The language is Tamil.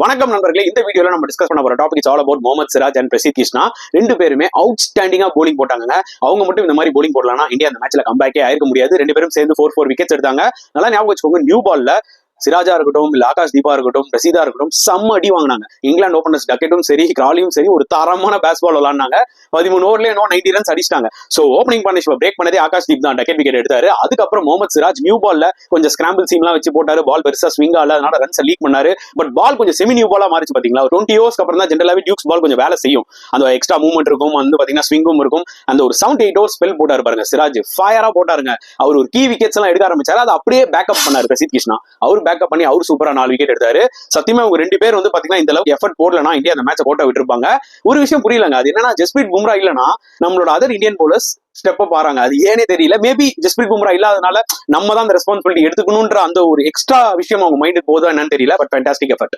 வணக்கம் நண்பர்களே, இந்த வீடியோல நம்ம டிஸ்கஸ் பண்ண போற topic all about Mohammed Siraj and Prasidh Krishna. ரெண்டு பேருமே அவுட்ஸ்டாண்டிங்கா போலிங் போட்டாங்க. அவங்க மட்டும் இந்த மாதிரி போலிங் போடலாம் இந்தியா அந்த மேட்ச்ல கம்பேக்கே ஆயிருக்க முடியாது. ரெண்டு பேரும் சேர்ந்து 4 விக்கெட்ஸ் எடுத்தாங்க. நல்லா ஞாபகம் வச்சுக்கோங்க, நியூ பால்ல சிராஜா இருக்கட்டும், இல்ல ஆகாஷ் தீபா இருக்கட்டும், பிரசீதா இருக்கட்டும், செம்ம அடி வாங்கினாங்க. இங்கிலாந்து ஓபனர்ஸ் டக்கெட்டும் சரி, கிராலியும் சரி, ஒரு தரமான பேஸ்பால் விளாண்டாங்க. 13 ஓவர்ல 90 ரன்ஸ் அடிச்சிட்டாங்க. சோ ஓப்பனிங் பார்ட்னர்ஷிப் பிரேக் பண்ணதே ஆகாஷ் தீப் தான், டக்கெட் விக்கெட் எடுத்தாரு. அதுக்கப்புறம் முகமது சிராஜ் நியூ பால்ல கொஞ்சம் ஸ்கிராம்பிள் சீம்லாம் வச்சு போட்டாரு. பால் பெருசா ஸ்விங் ஆகல, அதனால ரன்ஸ் லீக் பண்ணாரு. பட் பால் கொஞ்சம் செமி நியூ பாலா மாறிச்சு பாத்தீங்களா. 20 ஓவர்ஸ்க்கு அப்புறம் தான் ஜென்ரலாவே டியூக்ஸ் பால் கொஞ்சம் வேலை செய்யும். அந்த எக்ஸ்ட்ரா மூவ்மெண்ட் இருக்கும், வந்து பாத்தீங்கன்னா ஸ்விங்கும் இருக்கும். அந்த ஒரு 7-8 ஓவர்ஸ் ஸ்பெல் போட்டாரு பாருங்க சிராஜ், ஃபயரா போட்டாருங்க. அவர் ஒரு கீ விக்கெட்ஸ் எல்லாம் எடுக்க ஆரம்பிச்சாரு. அதை அப்படியே பேக்கப் பண்ணாரு பிரசித் கிருஷ்ணா. அவர் பேக்கப் பண்ணி அவர் சூப்பரா 4 விக்கெட் எடுத்தாரு. சத்தியமா அவங்க ரெண்டு பேர் வந்து பாத்தீங்கன்னா இந்த அளவுக்கு எஃபர்ட் போடலனா இந்தியா அந்த மேட்சை கோட்டை விட்டுருப்பாங்க. ஒரு விஷயம் புரியலங்க, அது என்னன்னா ஜஸ்பிரீத் பும்ரா இல்லனா நம்மளோட other Indian bowlers step up ஆறாங்க. அது ஏனே தெரியல. மேபி ஜஸ்பிரீத் பும்ரா இல்லாதனால நம்ம தான் அந்த ரெஸ்பான்சிபிலிட்டி எடுத்துக்கணும்ன்ற அந்த ஒரு எக்ஸ்ட்ரா விஷயம் அவங்க மைண்டுக்கு போதா என்னன்னு தெரியல. But fantastic effort.